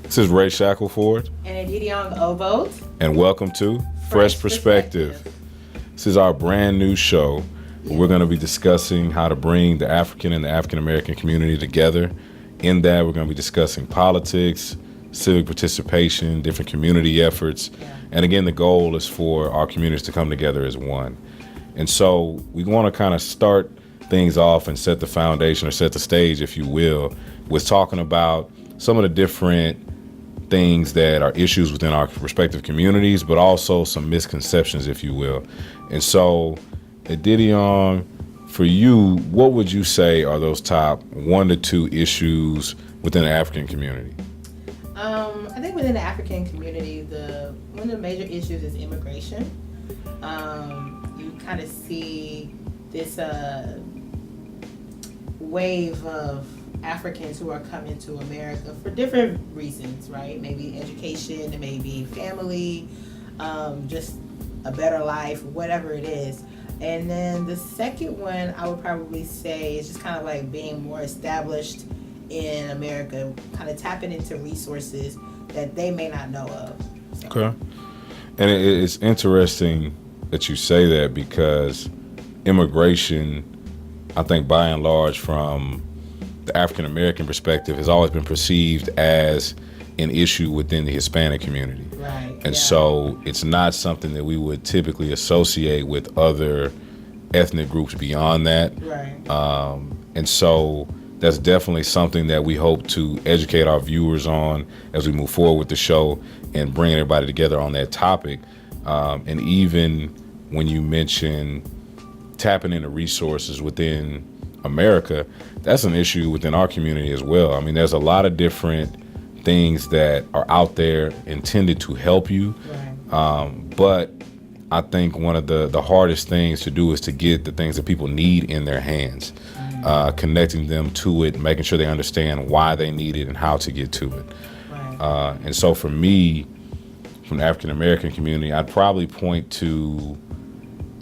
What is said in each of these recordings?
This is Ray Shackleford. And Edion Ovote. And welcome to Fresh Perspective. This is our brand new show where we're going to be discussing how to bring the African and the African American community together. In that, we're going to be discussing politics, civic participation, different community efforts. And again, the goal is for our communities to come together as one. And so we want to kind of start things off and set the foundation or set the stage, if you will, with talking about some of the different things that are issues within our respective communities, but also some misconceptions, if you will. And so, Edion, for you, what would you say are those top 1 to 2 issues within the African community? I think within the African community, one of the major issues is immigration. You kind of see this wave of Africans who are coming to America for different reasons, right? Maybe education, maybe family, just a better life, whatever it is. And then the second one I would probably say is just kind of like being more established in America, kind of tapping into resources that they may not know of. So. Okay. And it's interesting that you say that because immigration, I think by and large from the African American perspective, has always been perceived as an issue within the Hispanic community. Right. And so it's not something that we would typically associate with other ethnic groups beyond that. Right. And so that's definitely something that we hope to educate our viewers on as we move forward with the show and bring everybody together on that topic. And even when you mention tapping into resources within America, that's an issue within our community as well. I mean, there's a lot of different things that are out there intended to help you. Right. But I think one of the hardest things to do is to get the things that people need in their hands, connecting them to it, making sure they understand why they need it and how to get to it. Right. And so for me, from the African American community, I'd probably point to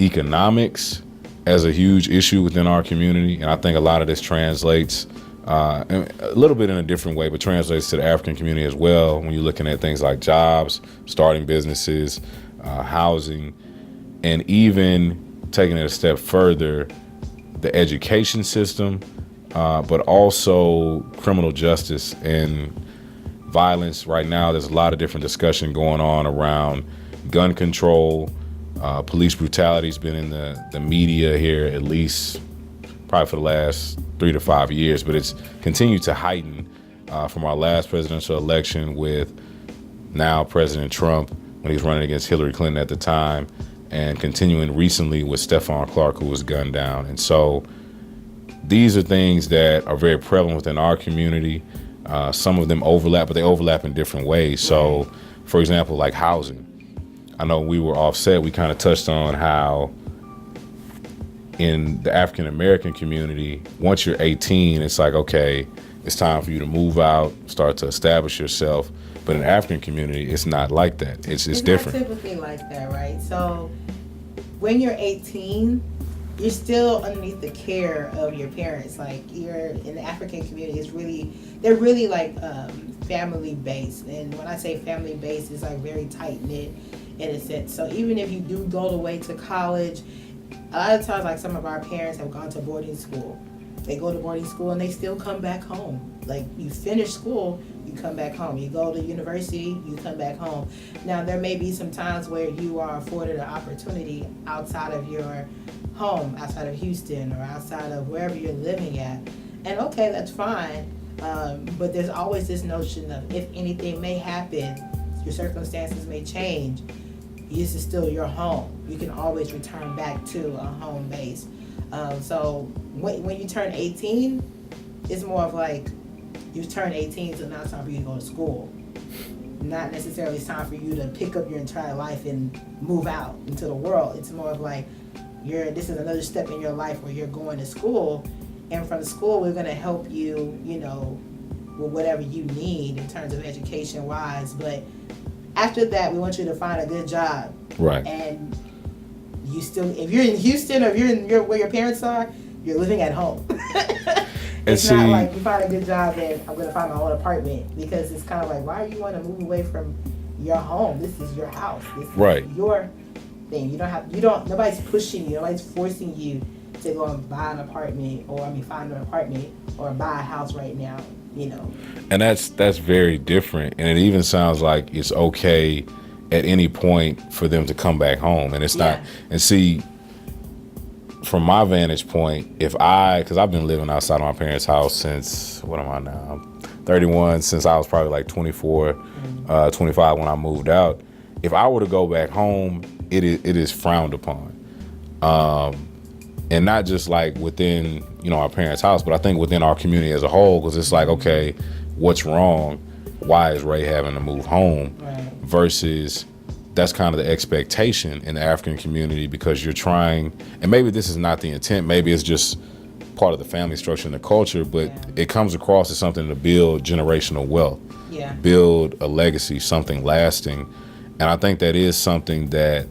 economics as a huge issue within our community. And I think a lot of this translates a little bit in a different way, but translates to the African community as well when you're looking at things like jobs, starting businesses, housing, and even taking it a step further, the education system, but also criminal justice and violence. Right now, there's a lot of different discussion going on around gun control. Police brutality has been in the media here at least probably for the last 3 to 5 years, but it's continued to heighten from our last presidential election with now President Trump when he was running against Hillary Clinton at the time, and continuing recently with Stephon Clark, who was gunned down. And so these are things that are very prevalent within our community. Some of them overlap, but they overlap in different ways. So, for example, like housing. I know we were offset. We kind of touched on how in the African American community, once you're 18, it's like, okay, it's time for you to move out, start to establish yourself. But in the African community, it's not like that. It's different. It's not typically like that, right? So when you're 18, you're still underneath the care of your parents. Like, you're in the African community, they're really like family based. And when I say family based, it's like very tight knit in a sense. So even if you do go away to college, a lot of times, like, some of our parents have gone to boarding school. They go to boarding school and they still come back home. Like, you finish school, you come back home. You go to university, you come back home. Now, there may be some times where you are afforded an opportunity outside of your home, outside of Houston or outside of wherever you're living at. And okay, that's fine. But there's always this notion of, if anything may happen, your circumstances may change, this is still your home. You can always return back to a home base. So when you turn 18, it's more of like, you turn 18, so now it's time for you to go to school. Not necessarily it's time for you to pick up your entire life and move out into the world. It's more of like, this is another step in your life where you're going to school, and from school we're going to help you, with whatever you need in terms of education wise. But after that, we want you to find a good job. Right. And you still, if you're in Houston or if you're in where your parents are, you're living at home. And It's not see, like you find a good job and I'm going to find my own apartment, because it's kind of like, why are you want to move away from your home? This is your house. This is right. your thing. Nobody's pushing you. Nobody's forcing you to go and buy an apartment, or find an apartment or buy a house right now, you know. And that's very different. And it even sounds like it's okay at any point for them to come back home. And it's not. Yeah. And see, from my vantage point, because I've been living outside of my parents' house since, what am I now? I'm 31, since I was probably like 24, 25 when I moved out. If I were to go back home, it is frowned upon. And not just like within, our parents' house, but I think within our community as a whole, because it's like, okay, what's wrong? Why is Ray having to move home? Right. Versus that's kind of the expectation in the African community, because you're trying, and maybe this is not the intent, maybe it's just part of the family structure and the culture, but it comes across as something to build generational wealth, build a legacy, something lasting. And I think that is something that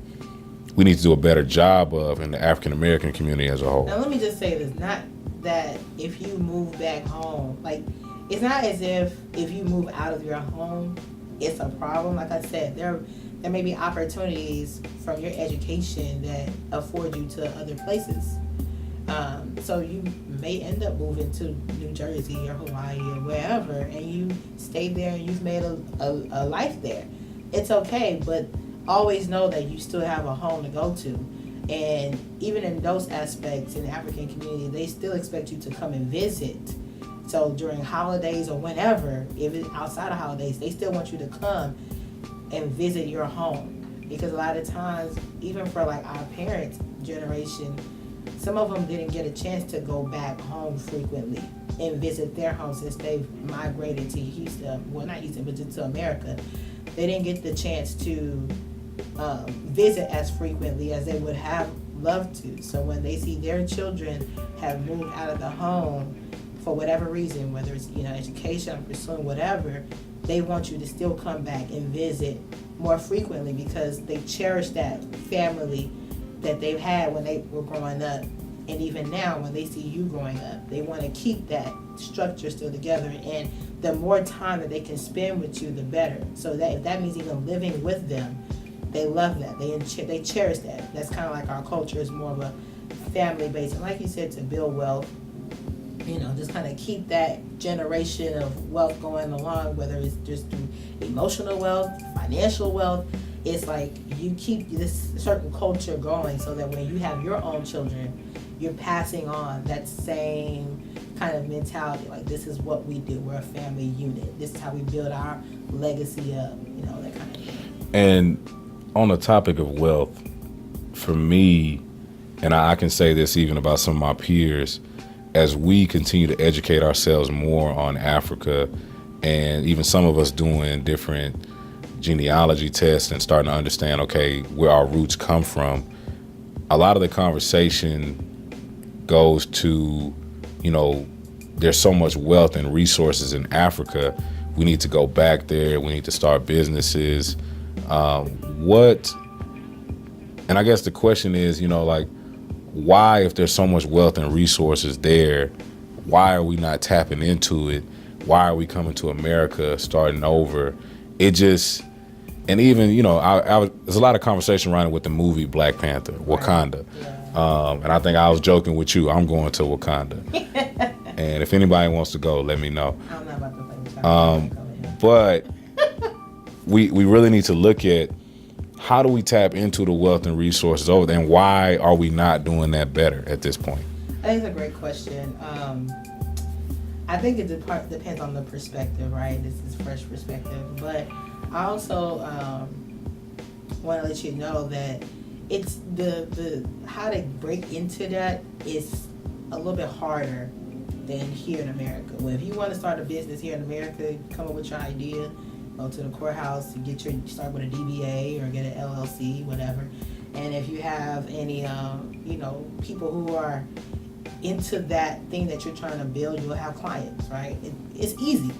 we need to do a better job of in the African American community as a whole. Now let me just say this, not that if you move back home, like, it's not as if you move out of your home, it's a problem. Like I said, there may be opportunities from your education that afford you to other places. So you may end up moving to New Jersey or Hawaii or wherever, and you stayed there and you've made a life there. It's okay, but always know that you still have a home to go to. And even in those aspects, in the African community, they still expect you to come and visit. So during holidays or whenever, if it's outside of holidays, they still want you to come and visit your home. Because a lot of times, even for like our parents' generation, some of them didn't get a chance to go back home frequently and visit their home since they've migrated to Houston, well, not Houston, but to America. They didn't get the chance to visit as frequently as they would have loved to. So when they see their children have moved out of the home for whatever reason, whether it's education or pursuing whatever, they want you to still come back and visit more frequently, because they cherish that family that they've had when they were growing up. And even now, when they see you growing up, they want to keep that structure still together. And the more time that they can spend with you, the better. So that if that means even living with them, they love that. They cherish that. That's kind of like our culture is more of a family base. And like you said, to build wealth, just kind of keep that generation of wealth going along, whether it's just through emotional wealth, financial wealth. It's like you keep this certain culture going, so that when you have your own children, you're passing on that same kind of mentality. Like, this is what we do. We're a family unit. This is how we build our legacy up, that kind of thing. And on the topic of wealth, for me, and I can say this even about some of my peers, as we continue to educate ourselves more on Africa, and even some of us doing different genealogy tests and starting to understand, okay, where our roots come from, a lot of the conversation goes to, there's so much wealth and resources in Africa. We need to go back there. We need to start businesses. And I guess the question is, why, if there's so much wealth and resources there, why are we not tapping into it? Why are we coming to America, starting over? And even, there's a lot of conversation running with the movie Black Panther, Wakanda. Yeah. And I think I was joking with you, I'm going to Wakanda. And if anybody wants to go, let me know. I'm not about to play But we really need to look at, how do we tap into the wealth and resources over there, and why are we not doing that better at this point? I think it's a great question. I think it depends on the perspective, right? This is fresh perspective. But I also want to let you know that it's the how to break into that is a little bit harder than here in America. Well, if you want to start a business here in America, come up with your idea, go to the courthouse, start with a DBA or get an LLC, whatever. And if you have any, people who are into that thing that you're trying to build, you'll have clients, right? It's easy.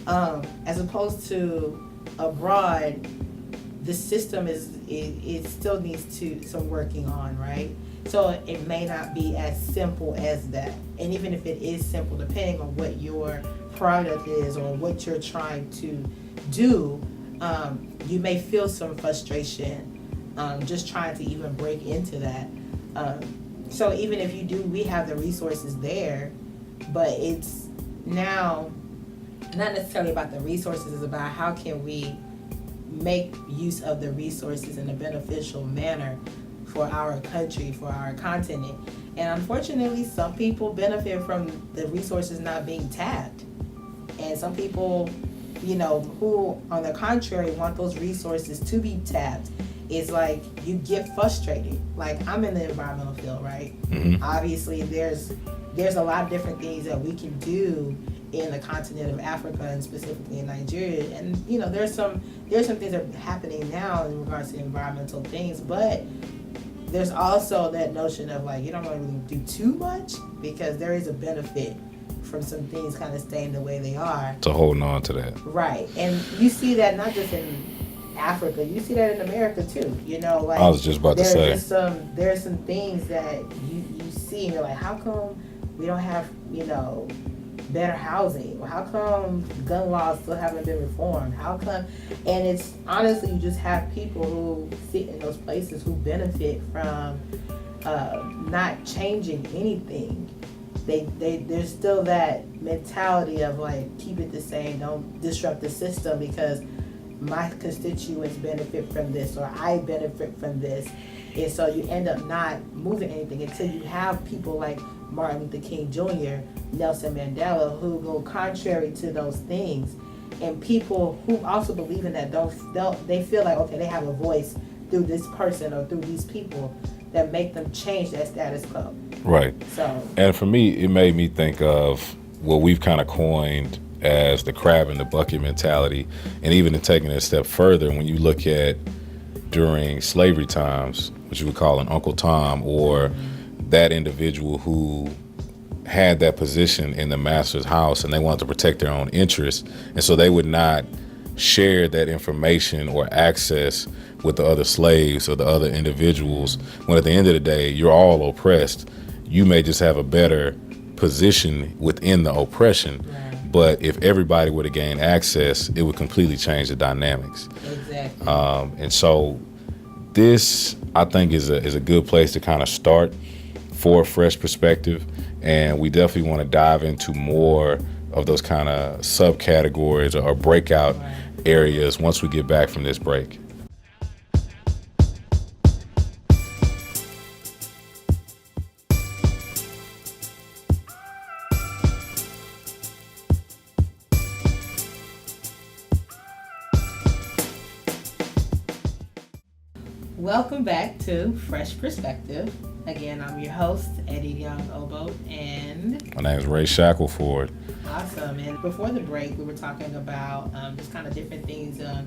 As opposed to abroad, the system it still needs some working on, right? So it may not be as simple as that. And even if it is simple, depending on what your product is or what you're trying to do, you may feel some frustration just trying to even break into that. So even if you do, we have the resources there, but it's now not necessarily about the resources, it's about how can we make use of the resources in a beneficial manner for our country, for our continent. And unfortunately, some people benefit from the resources not being tapped. And some people, who on the contrary want those resources to be tapped, it's like you get frustrated. Like, I'm in the environmental field, right? Mm-hmm. Obviously, there's a lot of different things that we can do in the continent of Africa and specifically in Nigeria. And there's some things that are happening now in regards to environmental things, but there's also that notion of like you don't want to really do too much because there is a benefit from some things kind of staying the way they are. To holding on to that. Right. And you see that not just in Africa, you see that in America too. Like I was just about to say. There's some things that you see and you're like, how come we don't have, better housing? How come gun laws still haven't been reformed? How come? And it's honestly, you just have people who sit in those places who benefit from not changing anything. There's still that mentality of like, keep it the same, don't disrupt the system because my constituents benefit from this or I benefit from this. And so you end up not moving anything until you have people like Martin Luther King Jr., Nelson Mandela, who go contrary to those things. And people who also believe in that they feel like, okay, they have a voice through this person or through these people that make them change that status quo. Right. So, and for me, it made me think of what we've kind of coined as the crab in the bucket mentality. And even in taking it a step further, when you look at during slavery times, what you would call an Uncle Tom or that individual who had that position in the master's house and they wanted to protect their own interests. And so they would not share that information or access with the other slaves or the other individuals, when at the end of the day, you're all oppressed. You may just have a better position within the oppression, but if everybody were to gain access, it would completely change the dynamics. Exactly. And so this, I think, is a good place to kind of start for a fresh perspective. And we definitely want to dive into more of those kind of subcategories or breakout areas once we get back from this break. Welcome back to Fresh Perspective. Again, I'm your host, Eddie Young-Obo, and My name is Ray Shackelford. Awesome. And before the break, we were talking about just kind of different things on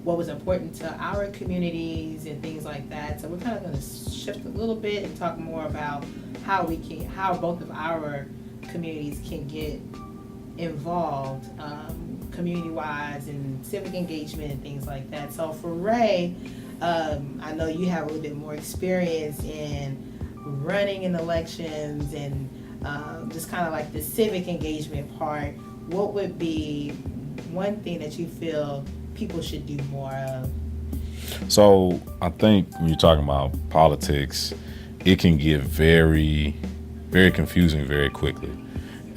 what was important to our communities and things like that. So we're kind of going to shift a little bit and talk more about how both of our communities can get involved community-wise and civic engagement and things like that. So for Ray, I know you have a little bit more experience in running in elections and just kind of like the civic engagement part. What would be one thing that you feel people should do more of? So I think when you're talking about politics, it can get very, very confusing very quickly.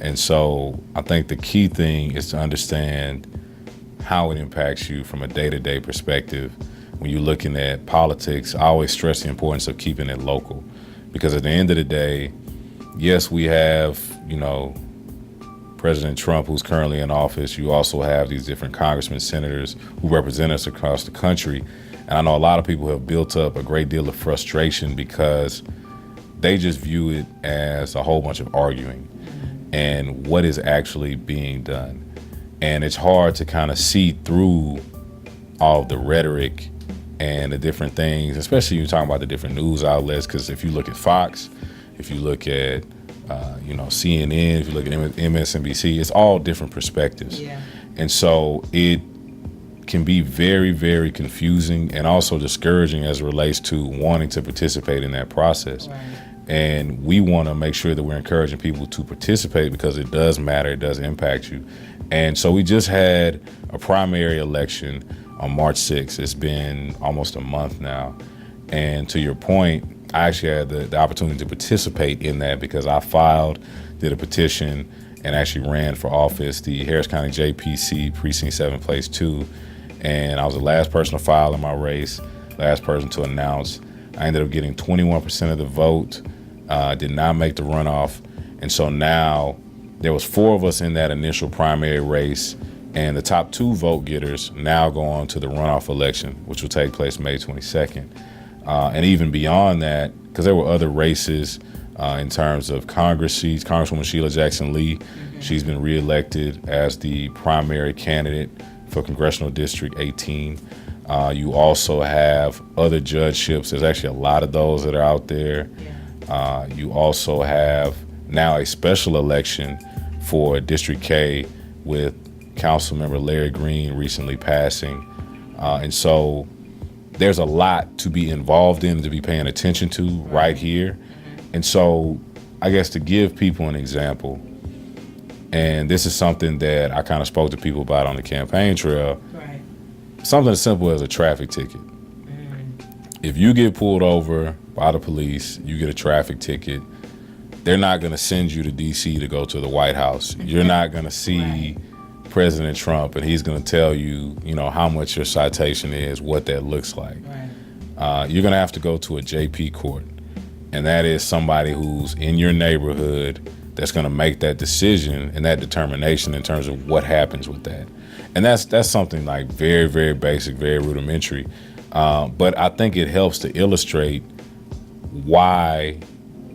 And so I think the key thing is to understand how it impacts you from a day-to-day perspective. When you're looking at politics, I always stress the importance of keeping it local. Because at the end of the day, yes, we have, President Trump, who's currently in office. You also have these different congressmen, senators who represent us across the country. And I know a lot of people have built up a great deal of frustration because they just view it as a whole bunch of arguing and what is actually being done. And it's hard to kind of see through all of the rhetoric and the different things, especially when you're talking about the different news outlets, because if you look at Fox, if you look at CNN, if you look at MSNBC, it's all different perspectives. Yeah. And so it can be very, very confusing and also discouraging as it relates to wanting to participate in that process. Right. And we want to make sure that we're encouraging people to participate because it does matter, it does impact you. And so we just had a primary election on March 6th. It's been almost a month now. And to your point, I actually had the opportunity to participate in that because I did a petition, and actually ran for office, the Harris County JPC Precinct 7 Place 2. And I was the last person to file in my race, last person to announce. I ended up getting 21% of the vote, did not make the runoff. And so now there was 4 of us in that initial primary race, and the top 2 vote getters now go on to the runoff election, which will take place May 22nd. And even beyond that, because there were other races in terms of Congress seats, Congresswoman Sheila Jackson Lee, she's been reelected as the primary candidate for Congressional District 18. You also have other judgeships. There's actually a lot of those that are out there. Yeah. You also have now a special election for District K with Councilmember Larry Green recently passing. And so there's a lot to be involved in, to be paying attention to right here. And so I guess to give people an example, and this is something that I kind of spoke to people about on the campaign trail, Right. something as simple as a traffic ticket. If you get pulled over by the police, you get a traffic ticket, they're not going to send you to D.C. to go to the White House. You're not going to see Right. President Trump and he's going to tell you, how much your citation is, what that looks like. Right. You're going to have to go to a JP court. And that is somebody who's in your neighborhood that's going to make that decision and that determination in terms of what happens with that. And that's something like very, very basic, very rudimentary. But I think it helps to illustrate why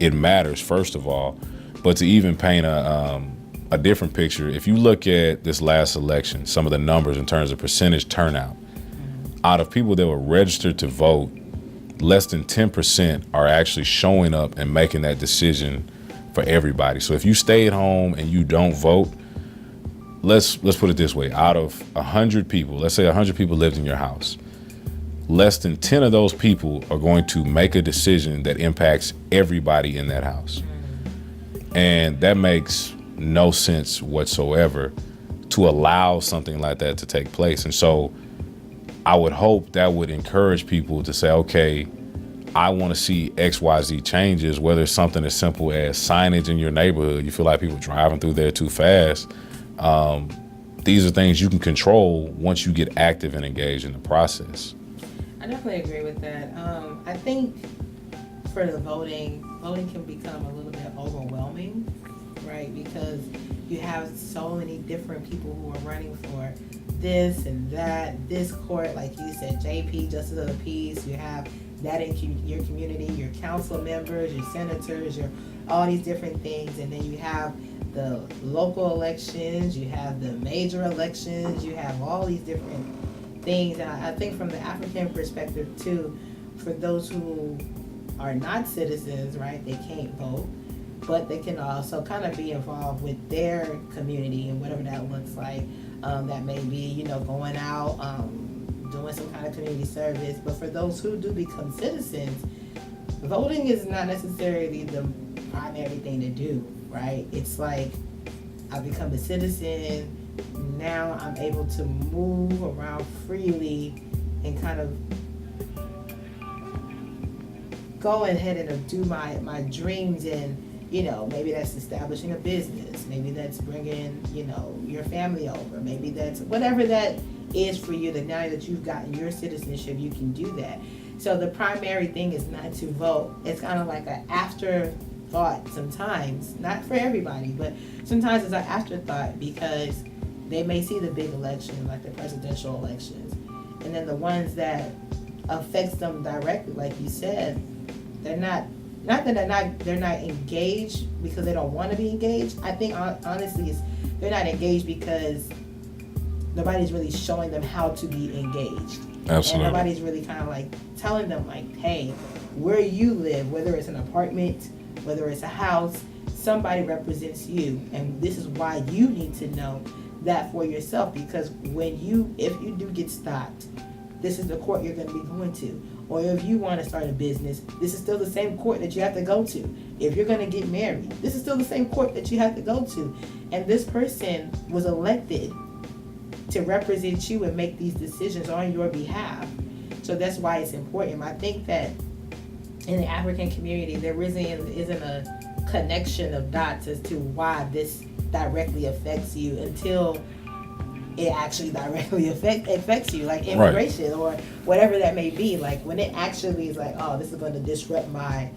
it matters, first of all, but to even paint a different picture. If you look at this last election, some of the numbers in terms of percentage turnout, out of people that were registered to vote, less than 10% are actually showing up and making that decision for everybody. So if you stay at home and you don't vote, let's put it this way. Out of 100 people, let's say 100 people lived in your house, less than 10 of those people are going to make a decision that impacts everybody in that house. And that makes no sense whatsoever to allow something like that to take place. And so I would hope that would encourage people to say, okay, I want to see XYZ changes, whether it's something as simple as signage in your neighborhood. You feel like people driving through there too fast. These are things you can control once you get active and engaged in the process. I definitely agree with that. I think for the voting can become a little bit overwhelming, right? Because you have so many different people who are running for this and that, this court, like you said, JP, Justice of the Peace. You have that in your community, your council members, your senators, your all these different things. And then you have the local elections, you have the major elections, you have all these different things. And I think from the African perspective too, for those who are not citizens, right, they can't vote, but they can also kind of be involved with their community and whatever that looks like. That may be, going out, doing some kind of community service. But for those who do become citizens, voting is not necessarily the primary thing to do, right? It's like, I become a citizen, now I'm able to move around freely and kind of go ahead and do my dreams, and maybe that's establishing a business, maybe that's bringing your family over, maybe that's whatever that is for you. That now that you've gotten your citizenship, you can do that. So the primary thing is not to vote. It's kind of like an afterthought sometimes, not for everybody, but sometimes it's an afterthought because they may see the big elections like the presidential elections, and then the ones that affects them directly, like you said, they're not that they're not engaged because they don't want to be engaged. I think honestly they're not engaged because nobody's really showing them how to be engaged. Absolutely. And nobody's really kind of like telling them like, hey, where you live, whether it's an apartment, whether it's a house, somebody represents you, and this is why you need to know that for yourself, because if you do get stopped, this is the court you're going to be going to. Or if you want to start a business, this is still the same court that you have to go to. If you're going to get married, this is still the same court that you have to go to. And this person was elected to represent you and make these decisions on your behalf. So that's why it's important. I think that in the African community, there isn't a connection of dots as to why this directly affects you until it actually directly affects you, like immigration, right, or whatever that may be. Like when it actually is like, oh, this is going to disrupt my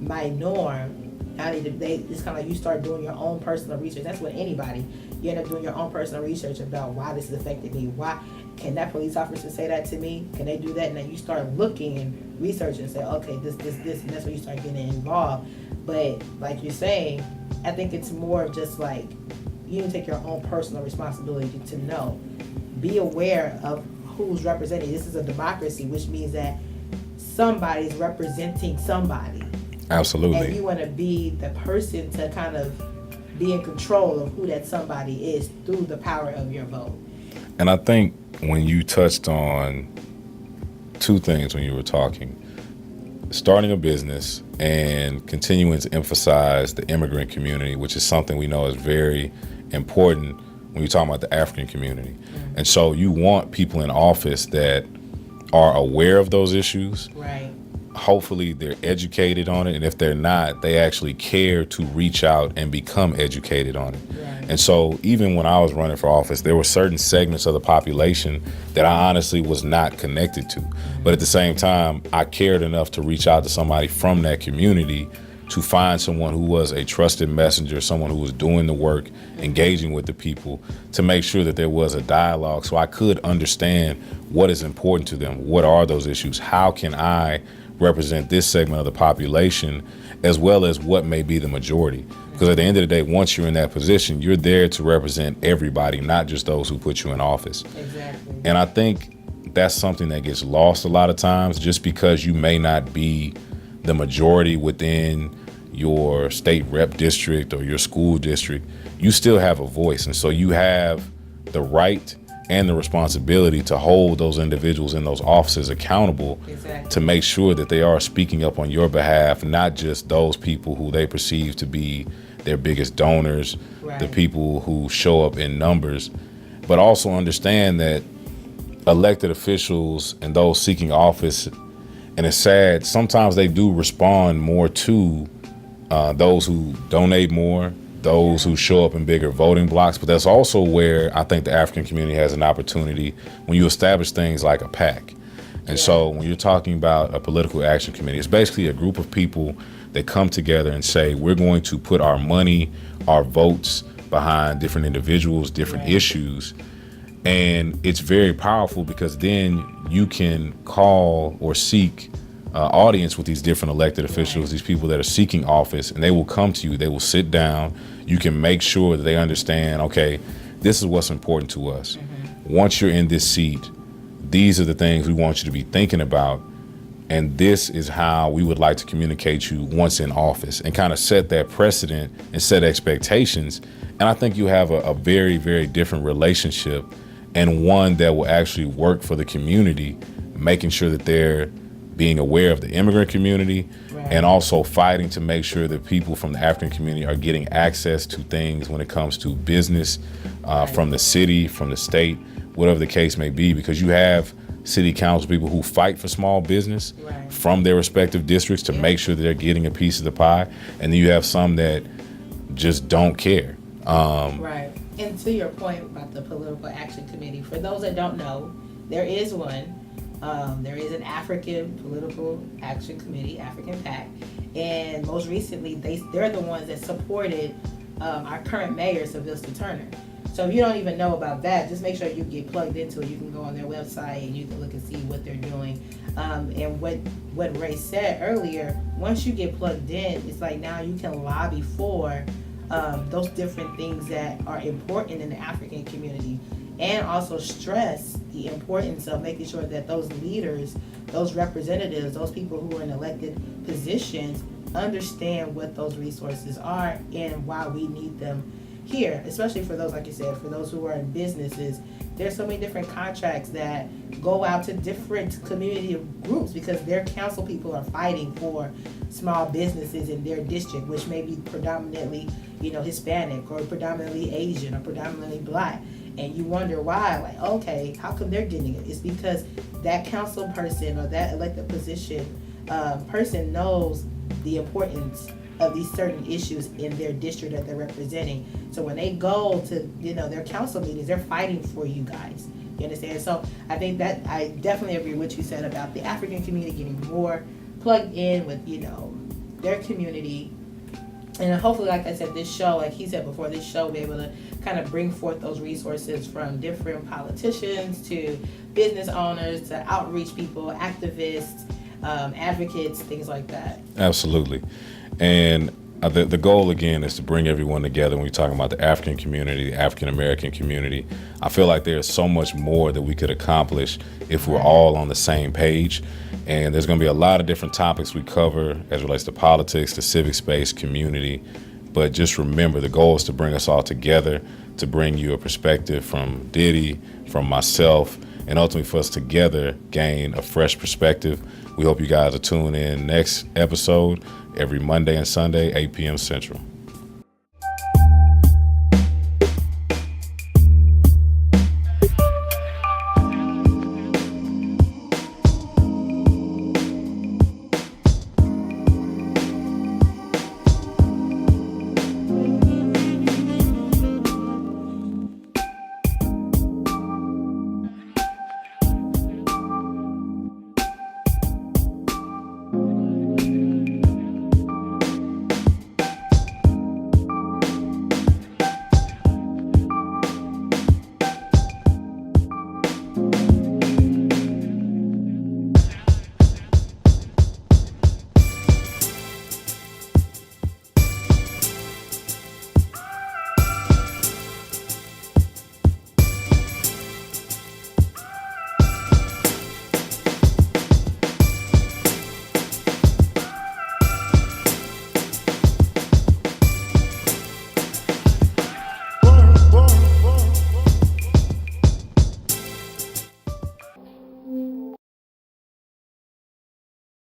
norm. It's kind of like you start doing your own personal research. That's what anybody, you end up doing your own personal research about why this has affected me. Why can that police officer say that to me? Can they do that? And then you start looking and researching and say, okay, this, and that's when you start getting involved. But like you're saying, I think it's more of just like, you need to take your own personal responsibility to know. Be aware of who's representing. This is a democracy, which means that somebody's representing somebody. Absolutely. And you want to be the person to kind of be in control of who that somebody is through the power of your vote. And I think when you touched on two things when you were talking, starting a business and continuing to emphasize the immigrant community, which is something we know is very important when you're talking about the African community. Mm-hmm. And so you want people in office that are aware of those issues. Right. Hopefully they're educated on it. And if they're not, they actually care to reach out and become educated on it. Right. And so even when I was running for office, there were certain segments of the population that I honestly was not connected to. Mm-hmm. But at the same time, I cared enough to reach out to somebody from that community to find someone who was a trusted messenger, someone who was doing the work, engaging with the people, to make sure that there was a dialogue so I could understand what is important to them. What are those issues? How can I represent this segment of the population, as well as what may be the majority? Because at the end of the day, once you're in that position, you're there to represent everybody, not just those who put you in office. Exactly. And I think that's something that gets lost a lot of times, just because you may not be the majority within your state rep district or your school district, you still have a voice. And so you have the right and the responsibility to hold those individuals in those offices accountable. Exactly. To make sure that they are speaking up on your behalf, not just those people who they perceive to be their biggest donors, right, the people who show up in numbers, but also understand that elected officials and those seeking office, and it's sad, sometimes they do respond more to those who donate more, those who show up in bigger voting blocks. But that's also where I think the African community has an opportunity when you establish things like a PAC. And so when you're talking about a political action committee, it's basically a group of people that come together and say, we're going to put our money, our votes behind different individuals, different issues. And it's very powerful because then you can call or seek audience with these different elected officials, these people that are seeking office, and they will come to you. They will sit down. You can make sure that they understand, okay, this is what's important to us. Mm-hmm. Once you're in this seat, these are the things we want you to be thinking about, and this is how we would like to communicate you once in office, and kind of set that precedent and set expectations. And I think you have a very, very different relationship, and one that will actually work for the community, making sure that they're being aware of the immigrant community, right, and also fighting to make sure that people from the African community are getting access to things when it comes to business, right, from the city, from the state, whatever the case may be, because you have city council people who fight for small business, right, from their respective districts to make sure that they're getting a piece of the pie. And then you have some that just don't care. Right. And to your point about the Political Action Committee, for those that don't know, there is one. There is an African Political Action Committee, African PAC, and most recently they're the ones that supported our current mayor, Sylvester Turner. So if you don't even know about that, just make sure you get plugged into it. You can go on their website and you can look and see what they're doing. And what Ray said earlier, once you get plugged in, it's like now you can lobby for those different things that are important in the African community, and also stress the importance of making sure that those leaders, those representatives, those people who are in elected positions understand what those resources are and why we need them here, especially for those, like you said, for those who are in businesses, there's so many different contracts that go out to different community groups because their council people are fighting for small businesses in their district, which may be predominantly, Hispanic or predominantly Asian or predominantly Black. And you wonder why, like, okay, how come they're getting it? It's because that council person or that elected position person knows the importance of these certain issues in their district that they're representing. So when they go to, their council meetings, they're fighting for you guys. You understand? So I think that I definitely agree with what you said about the African community getting more plugged in with, their community. And hopefully, like I said, this show, like he said before, this show will be able to kind of bring forth those resources from different politicians to business owners to outreach people, activists, advocates, things like that. Absolutely. And the goal, again, is to bring everyone together when we're talking about the African community, the African American community. I feel like there's so much more that we could accomplish if we're all on the same page. And there's going to be a lot of different topics we cover as it relates to politics, the civic space, community. But just remember, the goal is to bring us all together, to bring you a perspective from Diddy, from myself, and ultimately for us together gain a fresh perspective. We hope you guys will tune in next episode every Monday and Sunday, 8 p.m. Central.